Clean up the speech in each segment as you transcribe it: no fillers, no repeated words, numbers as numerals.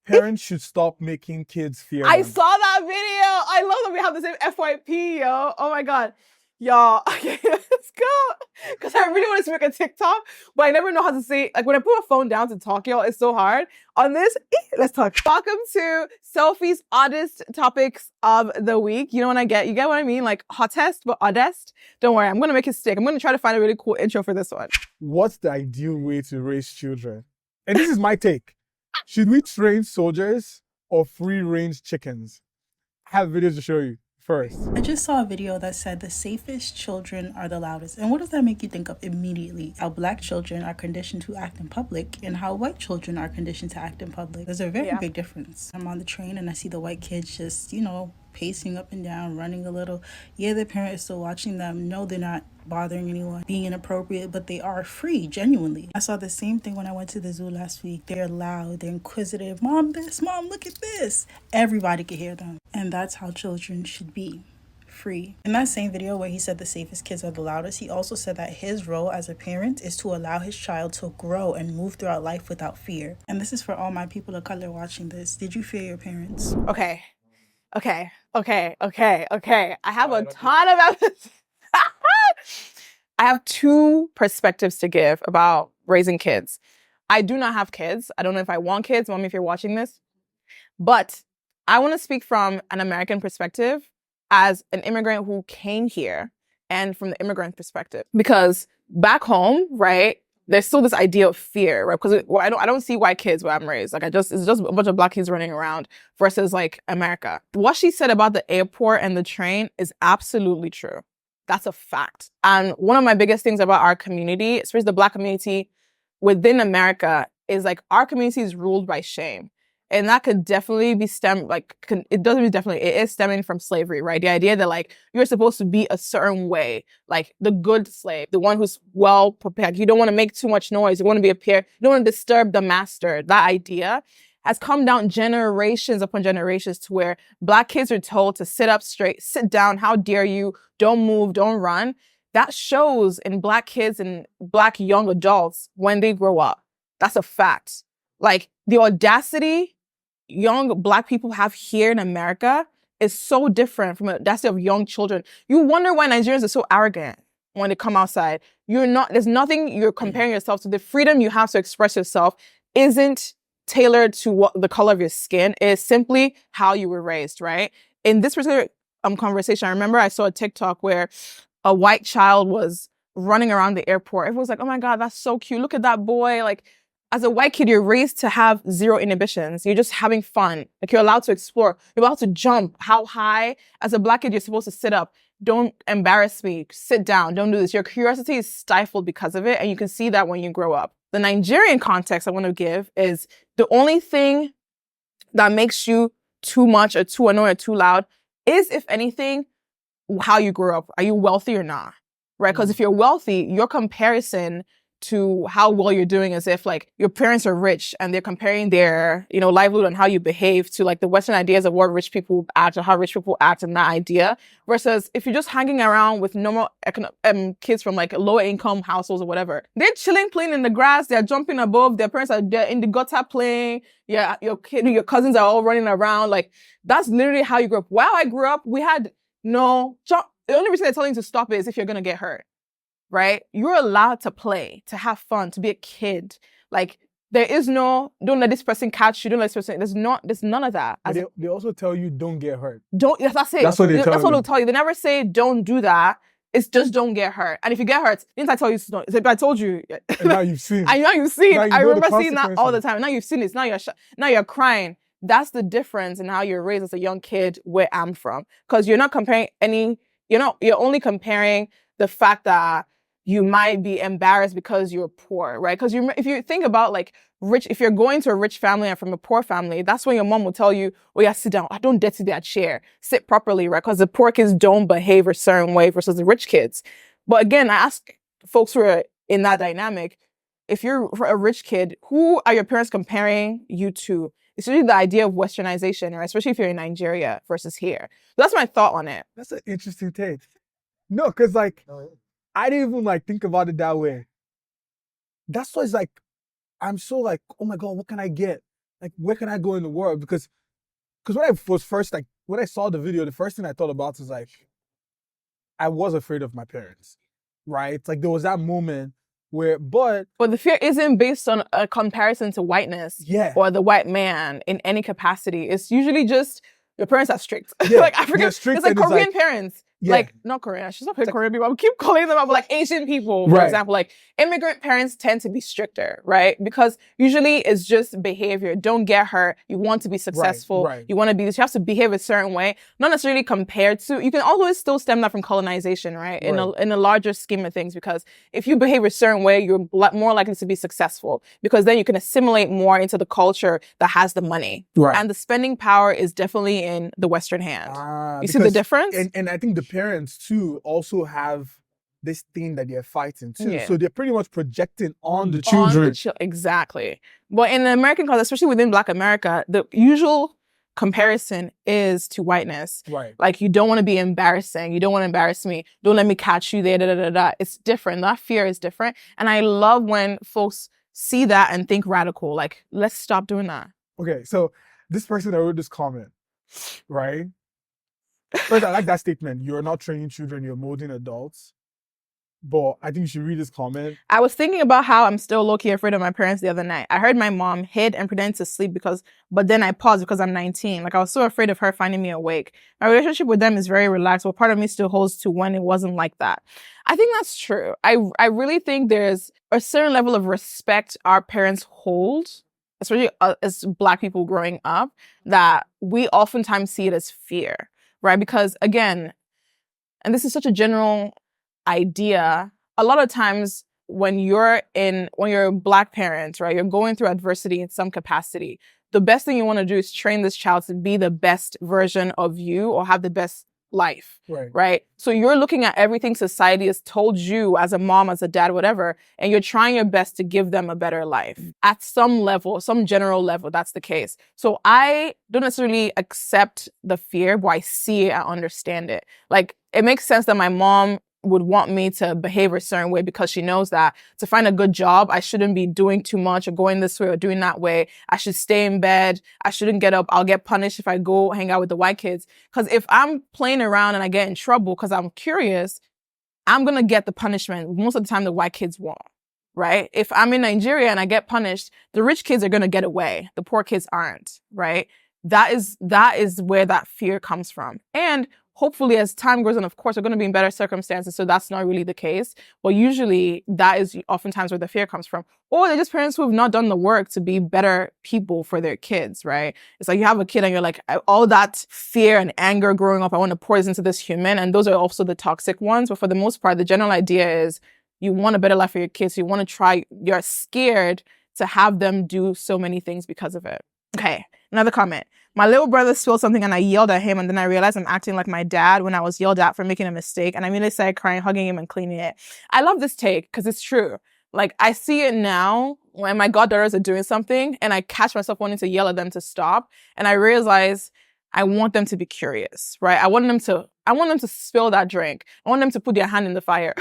parents should stop making kids fear I them. saw that video. I love that we have the same FYP, yo. Oh my God. Y'all, okay, let's go. Because I really want to make a TikTok, but I never know how to say, like when I put my phone down to talk, y'all, it's so hard. On this, let's talk. Welcome to Sophie's oddest topics of the week. You know what you get what I mean? Like hottest, but oddest. Don't worry, I'm going to make it stick. I'm going to try to find a really cool intro for this one. What's the ideal way to raise children? And this is my take. Should we train soldiers or free-range chickens? I have videos to show you. First, I just saw a video that said the safest children are the loudest. And what does that make you think of immediately? How Black children are conditioned to act in public and how white children are conditioned to act in public. There's a very big difference. I'm on the train and I see the white kids just, pacing up and down, running a little. Yeah, their parent is still watching them. No, they're not bothering anyone, being inappropriate, but they are free, genuinely. I saw the same thing when I went to the zoo last week. They're loud, they're inquisitive. Mom, this, mom, look at this. Everybody could hear them. And that's how children should be. Free. In that same video where he said the safest kids are the loudest, he also said that his role as a parent is to allow his child to grow and move throughout life without fear. And this is for all my people of color watching this. Did you fear your parents? Okay. I have a ton of episodes. I have two perspectives to give about raising kids. I do not have kids. I don't know if I want kids, Mommy, if you're watching this. But I want to speak from an American perspective as an immigrant who came here and from the immigrant perspective. Because back home, right, there's still this idea of fear, right? Because I don't see white kids where I'm raised. Like it's just a bunch of Black kids running around versus like America. What she said about the airport and the train is absolutely true. That's a fact. And one of my biggest things about our community, especially the Black community within America, is like our community is ruled by shame. And that could definitely be it is stemming from slavery, right? The idea that like you're supposed to be a certain way, like the good slave, the one who's well prepared. You don't want to make too much noise. You want to be you don't want to disturb the master. That idea has come down generations upon generations to where Black kids are told to sit up straight, sit down. How dare you? Don't move, don't run. That shows in Black kids and Black young adults when they grow up. That's a fact. Like the audacity young Black people have here in America is so different from the audacity of young children. You wonder why Nigerians are so arrogant when they come outside. There's nothing you're comparing yourself to. The freedom you have to express yourself isn't tailored to what the color of your skin. It is simply how you were raised, right? In this particular conversation, I remember I saw a TikTok where a white child was running around the airport. Everyone was like, oh my God, that's so cute. Look at that boy. Like, as a white kid, you're raised to have zero inhibitions. You're just having fun. Like you're allowed to explore. You're allowed to jump. How high? As a Black kid, you're supposed to sit up. Don't embarrass me. Sit down. Don't do this. Your curiosity is stifled because of it. And you can see that when you grow up. The Nigerian context I want to give is the only thing that makes you too much or too annoying or too loud is, if anything, how you grew up. Are you wealthy or not? Right? Because if you're wealthy, your comparison to how well you're doing is if like your parents are rich and they're comparing their, livelihood and how you behave to like the Western ideas of what rich people act or how rich people act in that idea. Versus if you're just hanging around with normal kids from like lower income households or whatever, they're chilling, playing in the grass. They're jumping above. Their parents are there in the gutter playing. Yeah, your cousins are all running around. Like that's literally how you grew up. While I grew up, we had no jump. The only reason they're telling you to stop it is if you're going to get hurt. Right? You're allowed to play, to have fun, to be a kid. Like, there is no, don't let this person catch you, don't let this person, there's none of that. They also tell you don't get hurt. That's it. That's what they tell you. That's what they'll tell you. They never say don't do that. It's just don't get hurt. And if you get hurt, didn't I tell you? I told you. And now you've seen. I know you've seen. I remember seeing that all the consequences. time. Now you've seen it. Now you're crying. That's the difference in how you're raised as a young kid where I'm from. Because you're not comparing you're only comparing the fact that you might be embarrassed because you're poor, right? Because if you think about like rich, if you're going to a rich family and from a poor family, that's when your mom will tell you, oh yeah, sit down. I don't dirty that chair. Sit properly, right? Because the poor kids don't behave a certain way versus the rich kids. But again, I ask folks who are in that dynamic, if you're a rich kid, who are your parents comparing you to? It's really the idea of westernization, right? Especially if you're in Nigeria versus here. So that's my thought on it. That's an interesting take. No, because like, I didn't even like think about it that way. That's why it's like, I'm so like, oh my God, what can I get? like, where can I go in the world? Because when I was first, like, when I saw the video, the first thing I thought about is like, I was afraid of my parents, right? Like there was that moment where, but the fear isn't based on a comparison to whiteness or the white man in any capacity. It's usually just your parents are strict. Like African, it's like Korean parents. Like, not Korean, I should not pick Korean people. I keep calling them up, like Asian people, for example. Like, immigrant parents tend to be stricter, right? Because usually it's just behavior. Don't get hurt. You want to be successful. You want to be this. You have to behave a certain way. Not necessarily compared to, you can always still stem that from colonization, right? In a larger scheme of things, because if you behave a certain way, you're more likely to be successful, because then you can assimilate more into the culture that has the money. And the spending power is definitely in the Western hand. You see the difference? And I think the parents too also have this thing that they're fighting too. So they're pretty much projecting on the children. Exactly. But in the American culture, especially within Black America, the usual comparison is to whiteness. Like, you don't want to be embarrassing. You don't want to embarrass me. Don't let me catch you there. Da, da, da, da. It's different. That fear is different. And I love when folks see that and think radical. Like, let's stop doing that. Okay, so this person that wrote this comment, right? First, I like that statement. You're not training children, you're molding adults. But I think you should read this comment. I was thinking about how I'm still low-key afraid of my parents the other night. I heard my mom hid and pretended to sleep but then I paused because I'm 19. Like, I was so afraid of her finding me awake. My relationship with them is very relaxed, but part of me still holds to when it wasn't like that. I think that's true. I really think there's a certain level of respect our parents hold, especially as Black people growing up, that we oftentimes see it as fear. Right? Because again, and this is such a general idea, a lot of times when you're a Black parent, right, you're going through adversity in some capacity, the best thing you want to do is train this child to be the best version of you or have the best life, right? So you're looking at everything society has told you as a mom, as a dad, whatever, and you're trying your best to give them a better life. At some level, some general level, that's the case. So I don't necessarily accept the fear, but I see it, I understand it. Like, it makes sense that my mom would want me to behave a certain way because she knows that to find a good job, I shouldn't be doing too much or going this way or doing that way. I should stay in bed. I shouldn't get up. I'll get punished if I go hang out with the white kids. Because if I'm playing around and I get in trouble because I'm curious, I'm going to get the punishment. Most of the time, the white kids won't, right? If I'm in Nigeria and I get punished, the rich kids are going to get away. The poor kids aren't, right? That is where that fear comes from. And hopefully, as time goes on, of course, we're going to be in better circumstances, so that's not really the case. But usually, that is oftentimes where the fear comes from. Or they're just parents who have not done the work to be better people for their kids, right? It's like you have a kid and you're like, all that fear and anger growing up, I want to pour this into this human. And those are also the toxic ones. But for the most part, the general idea is you want a better life for your kids. So you want to try, you're scared to have them do so many things because of it. Okay, another comment. My little brother spilled something and I yelled at him, and then I realized I'm acting like my dad when I was yelled at for making a mistake, and I immediately started crying, hugging him, and cleaning it. I love this take because it's true. Like, I see it now when my goddaughters are doing something and I catch myself wanting to yell at them to stop, and I realize I want them to be curious, right? I want them to spill that drink. I want them to put their hand in the fire.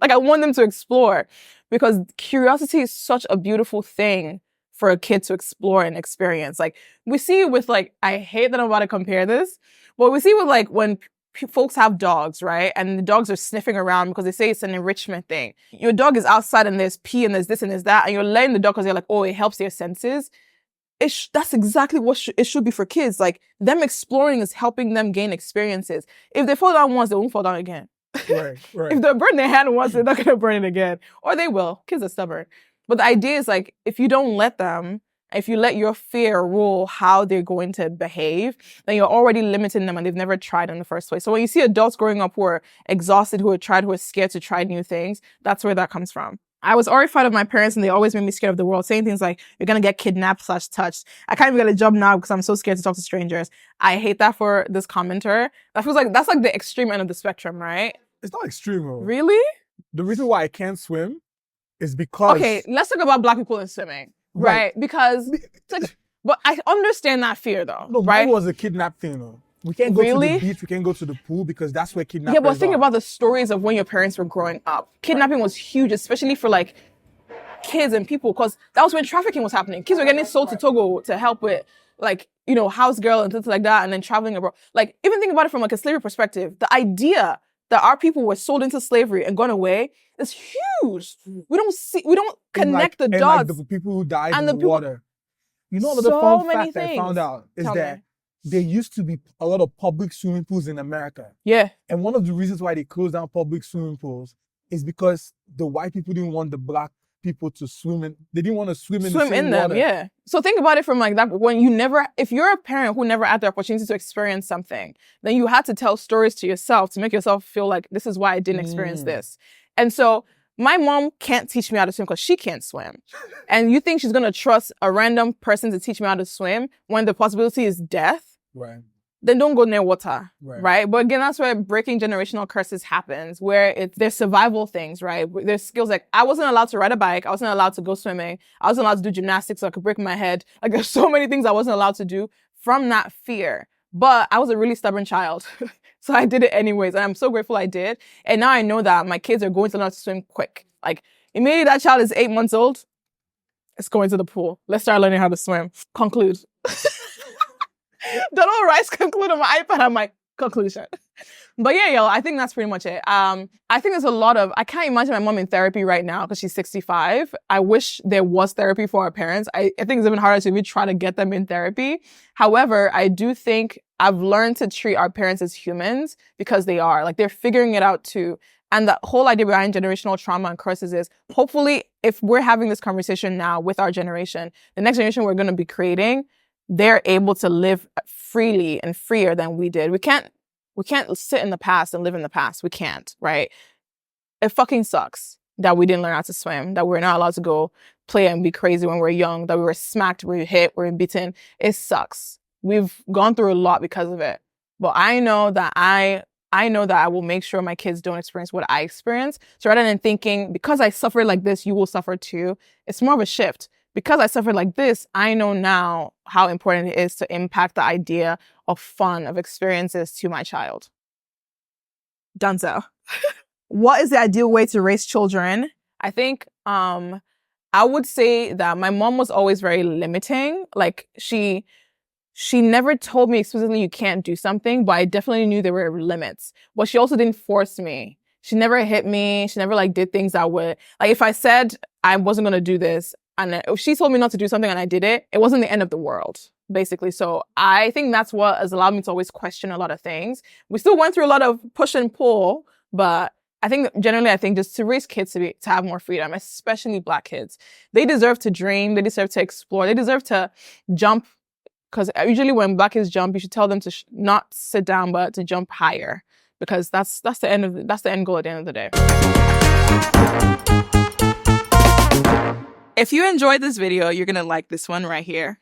Like, I want them to explore, because curiosity is such a beautiful thing for a kid to explore and experience. Like, we see it with, like, I hate that I'm about to compare this, but we see with, like, when folks have dogs, right? And the dogs are sniffing around because they say it's an enrichment thing. Your dog is outside and there's pee and there's this and there's that, and you're letting the dog because you're like, oh, it helps their senses. That's exactly what it should be for kids. Like, them exploring is helping them gain experiences. If they fall down once, they won't fall down again. Right. If they burn their hand once, they're not going to burn it again. Or they will. Kids are stubborn. But the idea is, like, if you don't let them, if you let your fear rule how they're going to behave, then you're already limiting them and they've never tried in the first place. So when you see adults growing up who are exhausted, who are scared to try new things, that's where that comes from. I was horrified of my parents and they always made me scared of the world, saying things like, you're going to get kidnapped/touched. I can't even get a job now because I'm so scared to talk to strangers. I hate that for this commenter. That feels like, that's like the extreme end of the spectrum, right? It's not extreme, though. Really? The reason why I can't swim is because... Okay, let's talk about Black people in swimming, right? Because, but I understand that fear, though, no, right? mine was a kidnap thing, though. We can't go to the beach, we can't go to the pool because that's where kidnappers are. Yeah, but think about the stories of when your parents were growing up. Kidnapping was huge, especially for, like, kids and people, because that was when trafficking was happening. Kids were getting sold to Togo to help with, like, you know, house girl and things like that, and then traveling abroad. Like, even think about it from like a slavery perspective. The idea that our people were sold into slavery and gone away is huge. We don't connect the dots. Like the people who died And in the water. You know, the so fun many fact I found out is Tell that me. there used to be a lot of public swimming pools in America. Yeah. And one of the reasons why they closed down public swimming pools is because the white people didn't want the black people to swim in. They didn't want to swim in the same them, water. yeah. So think about it from like that. When you never, if you're a parent who never had the opportunity to experience something, then you had to tell stories to yourself to make yourself feel like this is why I didn't experience this. And so my mom can't teach me how to swim because she can't swim. And you think she's going to trust a random person to teach me how to swim when the possibility is death? Right. Then don't go near water, Right. right? But again, that's where breaking generational curses happens, where there's survival things, right? There's skills like I wasn't allowed to ride a bike. I wasn't allowed to go swimming. I wasn't allowed to do gymnastics so I could break my head. Like there's so many things I wasn't allowed to do from that fear. But I was a really stubborn child. So I did it anyways. And I'm so grateful I did. And now I know that my kids are going to learn to swim quick. Like immediately that child is 8 months old, let's go into the pool. Let's start learning how to swim. Conclude. Don't all writes conclude on my iPad. I'm like, conclusion. But yeah, yo, I think that's pretty much it. I think there's a lot of, I can't imagine my mom in therapy right now because she's 65. I wish there was therapy for our parents. I think it's even harder to even try to get them in therapy. However, I do think I've learned to treat our parents as humans because they are. Like they're figuring it out too. And the whole idea behind generational trauma and curses is hopefully if we're having this conversation now with our generation, the next generation we're going to be creating, they're able to live freely and freer than we did. We can't sit in the past and live in the past. We can't, right? It fucking sucks that we didn't learn how to swim, that we're not allowed to go play and be crazy when we're young, that we were smacked, we were hit, we were beaten. It sucks. We've gone through a lot because of it. But I know that I will make sure my kids don't experience what I experienced. So rather than thinking, because I suffered like this, you will suffer too, it's more of a shift. Because I suffered like this, I know now how important it is to impact the idea of fun, of experiences to my child. Dunzo. What is the ideal way to raise children? I think I would say that my mom was always very limiting. Like she never told me explicitly you can't do something, but I definitely knew there were limits. But she also didn't force me. She never hit me. She never like did things that would, like if I said I wasn't going to do this, and if she told me not to do something and I did it, it wasn't the end of the world, basically. So I think that's what has allowed me to always question a lot of things. We still went through a lot of push and pull, but I think generally, just to raise kids to have more freedom, especially Black kids, they deserve to dream, they deserve to explore, they deserve to jump. Because usually when Black kids jump, you should tell them to not sit down, but to jump higher, because that's the end goal at the end of the day. If you enjoyed this video, you're going to like this one right here.